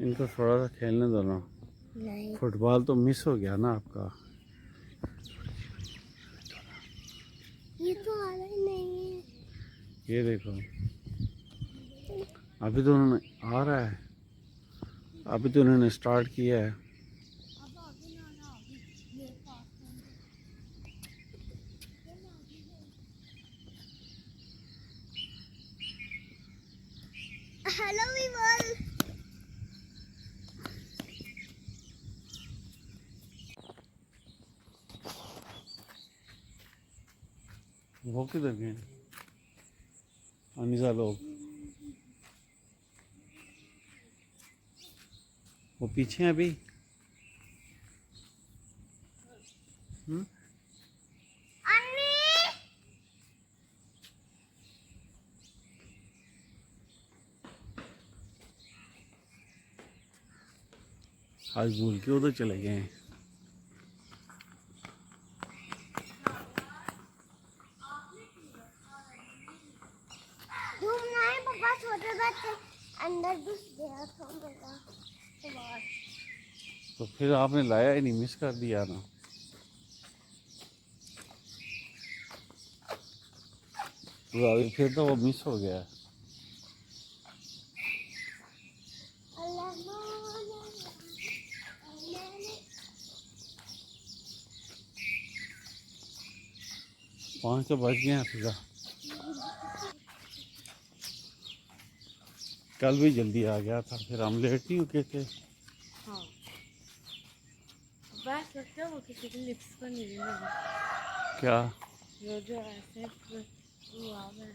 इनको थोड़ा सा खेलने दो ना। नहीं, फुटबॉल तो मिस हो गया ना आपका। ये तो आ रहा ही नहीं है। ये देखो, अभी तो उन्होंने आ रहा है, अभी तो उन्होंने स्टार्ट किया है। हेलो विमल। वो किधर गए अनिसा लोग? वो पीछे हैं अभी। आज भूल के उधर चले गए हैं। घूमना है पापा, छोटे बच्चे अंदर घुस गया था मेरा तो। तो फिर आपने लाया ही नहीं, मिस कर दिया ना। तो अभी फिर तो वो मिस हो गया। पाँच तो बज गए हैं फिर। कल भी जल्दी आ गया था, फिर हम लेट नहीं रुके थे। हाँ, बस लगता है वो किसी की लिप्स पर नहीं है। क्या? वो जो ऐसे वो आ गया है,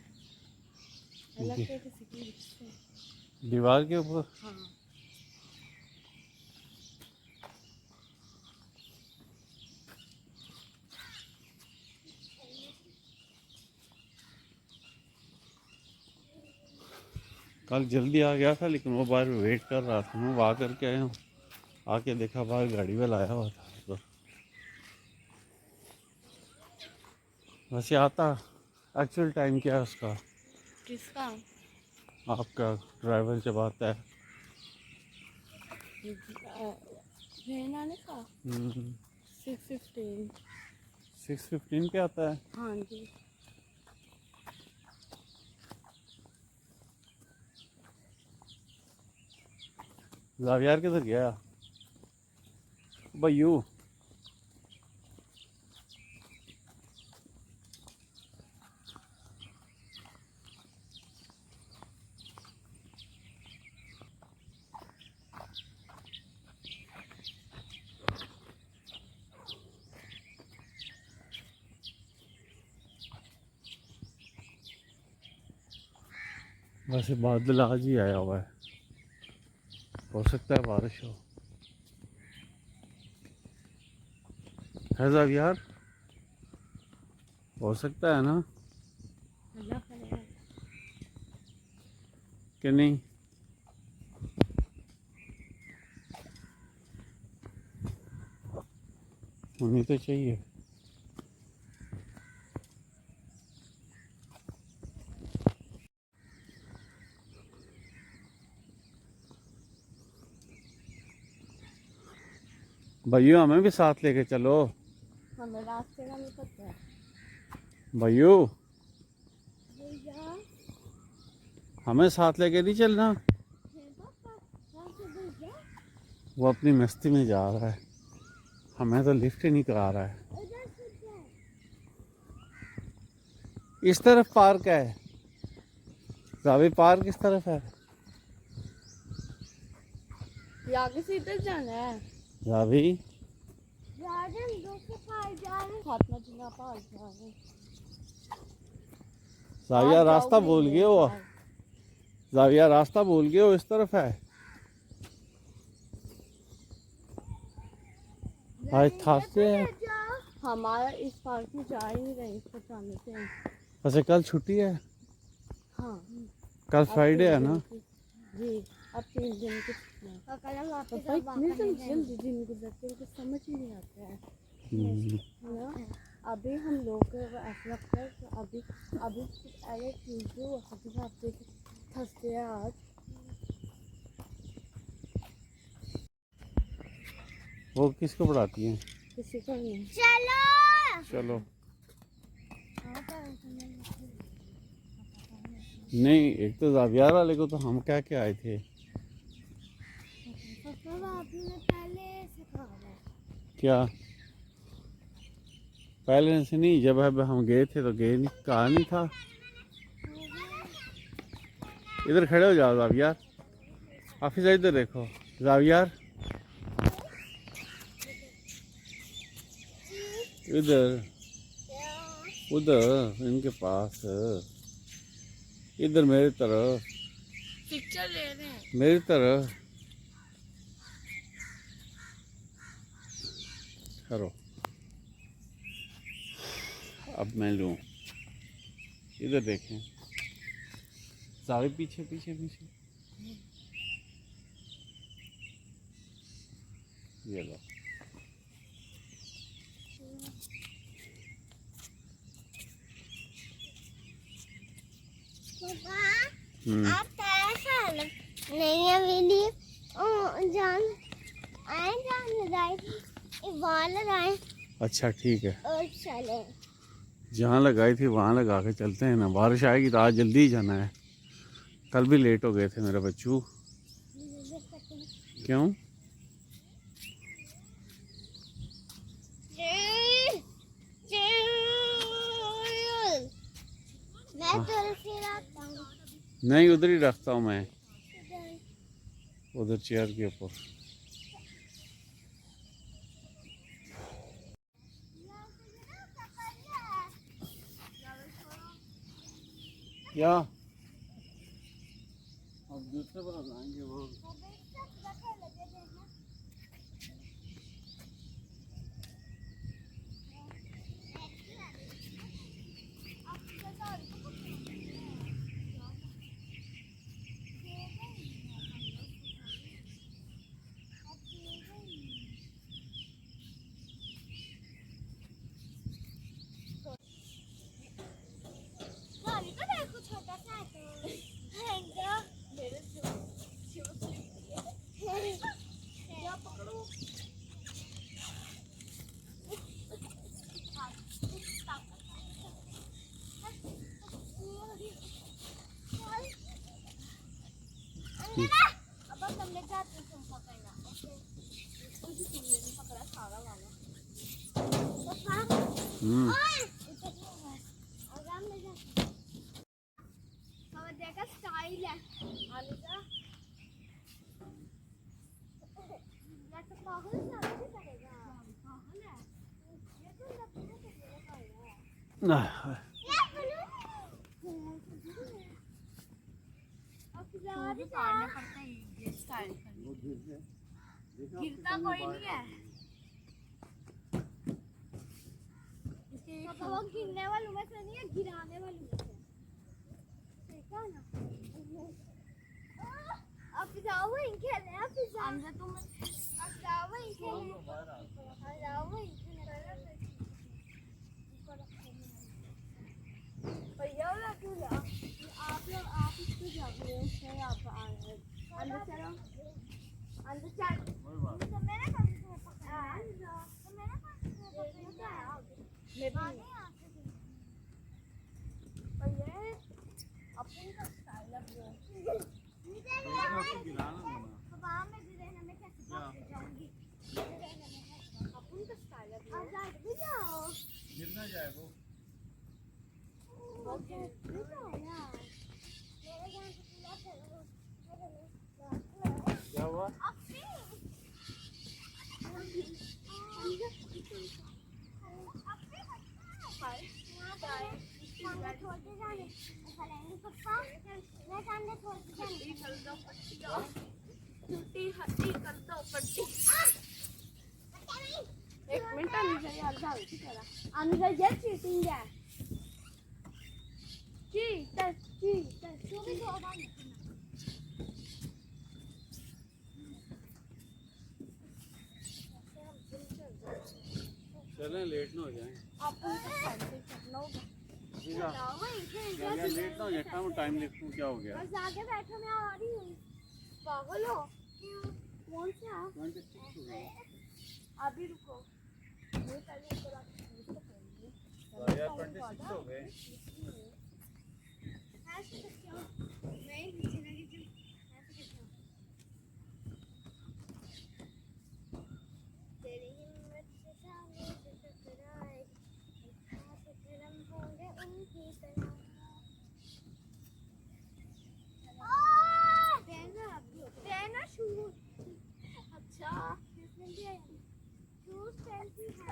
लगता है किसी की लिप्स पे। दीवार के ऊपर? हाँ, कल जल्दी आ गया था, लेकिन वो बाहर वेट कर रहा था। मैं वहाँ करके आया हूँ, आके देखा बाहर गाड़ी में लाया हुआ था तो। वैसे आता एक्चुअल टाइम क्या है उसका? किसका? आपका ड्राइवर जब आता है। ट्रेन आने का 6:15। 6:15 पे आता है। हाँ जी। जावियार किधर गया? भैयू वैसे बादल आज ही आया हुआ हो सकता है बारिश है जावियार, हो सकता है ना अल्लाह करे। कि नहीं? होनी तो चाहिए। भैयू हमें भी साथ लेके चलो। हमें रास्ते का नहीं पता है। भैयू भैया, हमें साथ लेके नहीं चलना। पापा कहाँ से भैया? वो अपनी मस्ती में जा रहा है, हमें तो लिफ्ट ही नहीं करा रहा है। उधर से जाओ। इस तरफ पार्क है, जावी पार्क इस तरफ है। ये आगे से इधर जाना है। जावी गार्डन दो से पार जा रहे। फातिमा जिना पास जा रहे हैं। जाविया आज रास्ता जाओगे भूल ये गए हो। बार। जाविया रास्ता भूल गए हो, इस तरफ है। आज थाकते हैं। हमारा इस पार्क में जा ही नहीं रहे, इस पर जाने से। वैसे कल छुट्टी है, हाँ, कल अब फ्राइडे है 3 दिन ना। की। जी, अब 3 दिन की छुट्टियां। पापा इतनी जल्दी दिन गुजरते हैं, कुछ समझ ही नहीं आता है ना। अभी हम लोग को ऐसा लगता है कि अभी अभी अरे ट्यूजडे हफ्ते थर्सडे है आज। वो किसको पढ़ाती हैं? किसी को नहीं। चलो चलो। नहीं, एक तो जावियार वाले को तो हम कह के आए थे। पापा आपने पहले सिखाया क्या? पहले से नहीं, जब हम गए थे तो गए नहीं, कहा नहीं था। इधर खड़े हो जाओ जावियार, ऑफिस इधर देखो जावियार, इधर उधर इनके पास, इधर मेरी तरफ, पिक्चर ले रहे हैं। मेरी तरफ करो। अब मैं लूँ, इधर देखें सारे पीछे पीछे पीछे, ये लो। पापा आप कैसा नहीं अभी जान आए जान लगाए वहाँ लगाए अच्छा ठीक है, और चले जहाँ लगाई थी वहाँ लगा के चलते हैं ना। बारिश आएगी तो आज जल्दी ही जाना है, कल भी लेट हो गए थे मेरे बच्चू। क्यों? मैं तुलसी रखता हूँ नहीं, उधर ही रखता हूँ मैं, उधर चेयर के ऊपर। क्या? अब दूसरे पर लगाएंगे वो। अब हम ले जाते हैं तुम पकड़ना ओके मुझे तुमने भी पकड़ा सारा वाला पापा ओए आराम ले जा पापा देखा स्टाइल है आलिजा ये तो पागल सा भी करेगा पागल है ये तो लगता है कि ये पागल है भी पाड़ना पड़ता है ये स्टाइल गिरता कोई नहीं है। पापा वो गिरने वालों में से नहीं है गिराने वालों में से देखा ना आप जाओ इनके ले आप जाओ अंदर तुम आप जाओ इनके ले आप जाओ इनके ले भैया वाला क्यों जा आप लोग आप इसको जाओ ये आप अंदर चलो अंदर चल तो मेरे पास पकड़ा तो मेरे पास पकड़ा मैं भी भैया अपन का स्टाइल है ब्रो बाबा मैं गिरने में कैसे भाग जाऊंगी अपन का स्टाइल है ब्रो आजाद भी जाओ गिरना जाए वो। ओके भी जाओ यार मेरे जान से पूरा चलो क्या हुआ? अपनी सामने छोड़ते जाने फलेंगे पप्पा मैं सामने छोड़ते जाने कर दो पट्टी छुट्टी हट्टी कर दो पट्टी एक मिनट अंदर यार जाओ की तरह अंदर ये चीटिंग है चीटर जो भी होगा चलें, लेट ना हो जाए। अपन का स्टाइल से करना होगा लेट ना हो जाए, टाइम देखूँ क्या हो गया। बस आगे बैठो मैं आ रही हूँ पागल हो कौन सा अभी रुको, मैं पहले इसको शूज तो पहनूंगी। यार 26 हो गए। ऐसे करके आओ। मैं नीचे लगी थी। ऐसे करके आओ। तेरी हिम्मत से सामने से टकराए, हाथ गरम होंगे उनकी तरह। पहना शूज। अच्छा किसने दिया शूज पहनती है।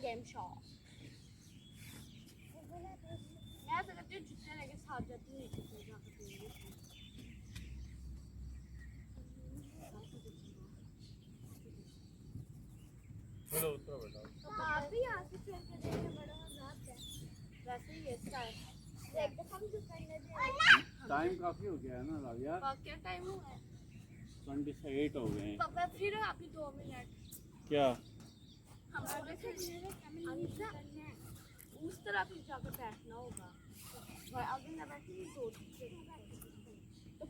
गेम शॉप मैं तो कहती हूँ जितने लगे साथ जाती हूँ नीचे से जाकर पीऊंगी। चलो उतरो बेटा। तो आप भी यहाँ से चल के देखने बड़ा मजा आता है। वैसे ही ये स्टाइल देख तो हम जो करने दे टाइम काफी हो गया है ना यार, क्या टाइम हुआ है 28 हो गए हैं। पापा फिर अभी 2 मिनट क्या हम लोग उस तरह फिर जाकर बैठना होगा और अगर न बैठे तो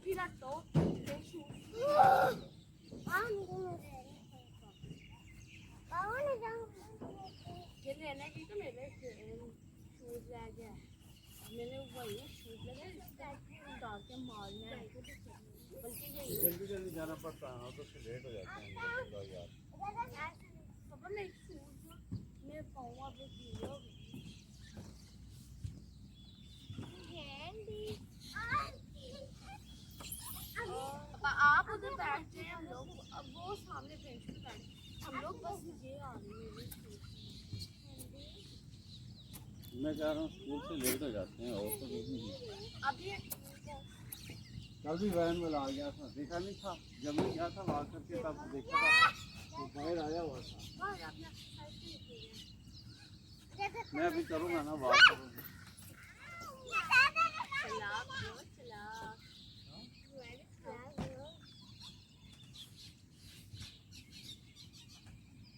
फिर हटो फिर शूज ये लेने की तो मेरे शूज रह गया मैंने वही शूज लगे उतार के मारना है बल्कि यही जल्दी जल्दी जाना पड़ता है तो फिर लेट हो जाते हैं यार। पापा मेरे शूज मेरे पाँव अब गीले हो गए आप उधर बैठते हैं हम लोग अब वो सामने बेंच पे बैठे हम लोग बस ये आ रही है मैं कह रहा हूँ स्कूल से लेट हो जाते हैं और तो कुछ नहीं। अभी कल भी वैन में आ गया था, देखा नहीं था जब मैं गया था वहाँ करके तब देखा था तो बाहर आया हुआ था। मैं अभी करूँगा ना बात करूँगा।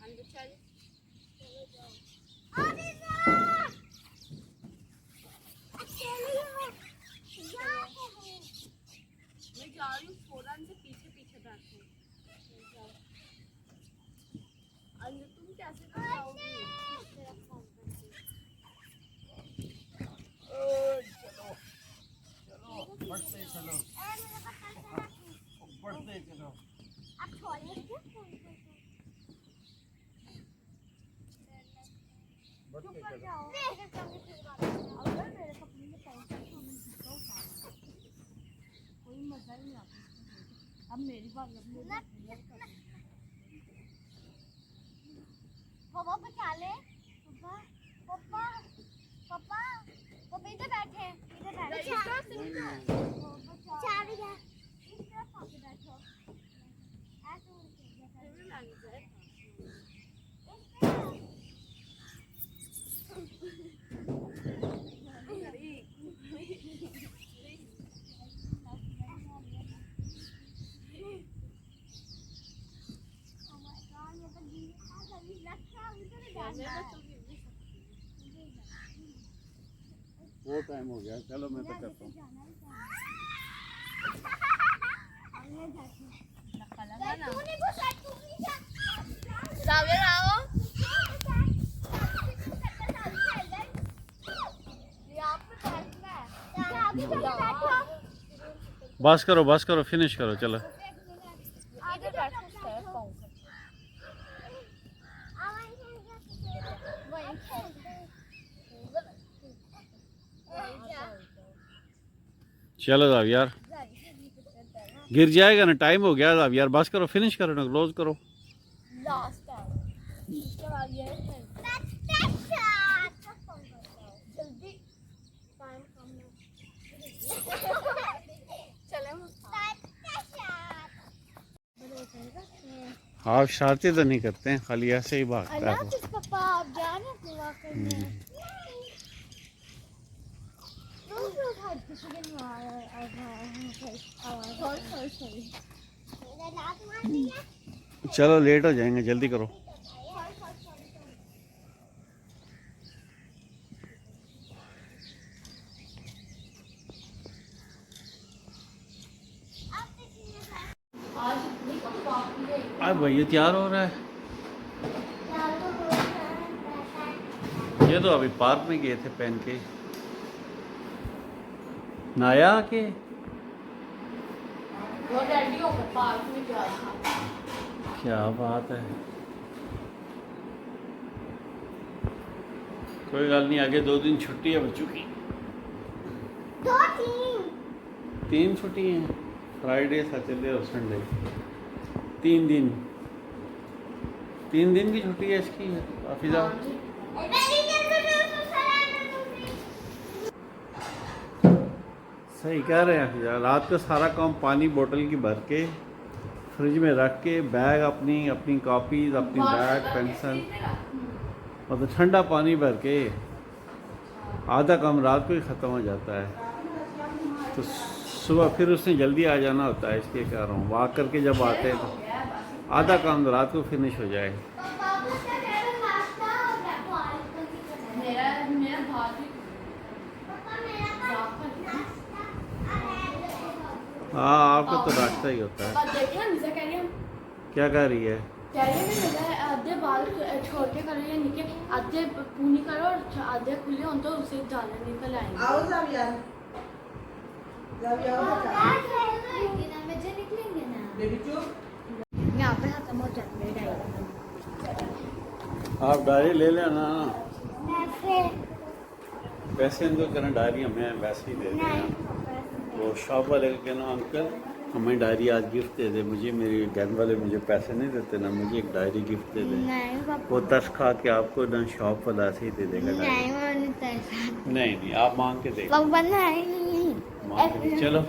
अंदर चल मैं जा रही हूँ फौरन से पीछे पीछे बैठो अंदर तुम कैसे जाओगी बढ़ते चलो बढ़ते चलो। आप छोड़िए बढ़ते चलो। जाओ अगर मेरे कपड़े में पैंट है तो मैं जूता उतार कोई मजा ही नहीं आता अब मेरी बात पापा बचा ले पापा पापा पापा पापा इधर बैठे इधर बैठे चार गया इस तरफ आके बैठो ऐसे उड़ के वो टाइम हो गया, चलो मैं तो करता हूँ। बस करो फिनिश करो चलो। चलो साहब यार गिर जाएगा ना, टाइम हो गया साहब यार, बस करो फिनिश करो ना, क्लोज करो। लास्ट टाइम इसके बाद ये जल्दी टाइम कम आप शरारती तो नहीं करते हैं, खाली ऐसे ही भागता है। पापा आप जा रहे हैं वॉक करने चलो लेट हो जाएंगे, जल्दी करो। अब भैया तैयार हो रहा है। ये तो अभी पार्क में गए थे पहन के। नहाया के वो रेडी होकर पार्क में जा रहा था। क्या बात है। कोई गल नहीं, आगे 2 दिन छुट्टी है बच्चों की। 3 छुट्टी हैं, फ्राइडे सैटरडे और संडे। 3 दिन की छुट्टी है इसकी। हाफिजा सही कह रहे हैं हाफिजा। रात को सारा काम पानी बोतल की भर के फ्रिज में रख के, बैग अपनी कॉपीज, अपनी बैग, पेंसिल, मतलब ठंडा पानी भर के आधा काम रात को ही ख़त्म हो जाता है। तो सुबह फिर उसने जल्दी आ जाना होता है, इसलिए कह रहा हूँ वॉक करके जब आते हैं तो आधा काम रात को फिनिश हो जाए। मेरा भाभी हाँ, आपका तो रास्ता ही होता है। देखिए निशा कह रही है क्या कह रही है? कह रही है मेरा आधे बाल छोड़ के करो या नीचे आधे पूनी करो और आधे खुले हो तो उसे जाने निकल आएंगे। आओ सब यार, निकलेंगे ना। बेबी चुप। यहाँ पे खत्म हो जाती है डायरी। आप डायरी ले लेना। पैसे पैसे इनको करना, डायरी हमें वैसे ही दे देना। वो शॉप वाले का कहना, अंकल हमें डायरी आज गिफ्ट दे दे। मुझे मेरे गैन वाले मुझे पैसे नहीं देते ना, मुझे एक डायरी गिफ्ट दे दे। नहीं पापा, वो 10 खा के आपको ना शॉप वाला ऐसे ही दे देगा डायरी। नहीं मैंने पैसा नहीं, आप मांग के देखो। पापा नहीं मांग के चलो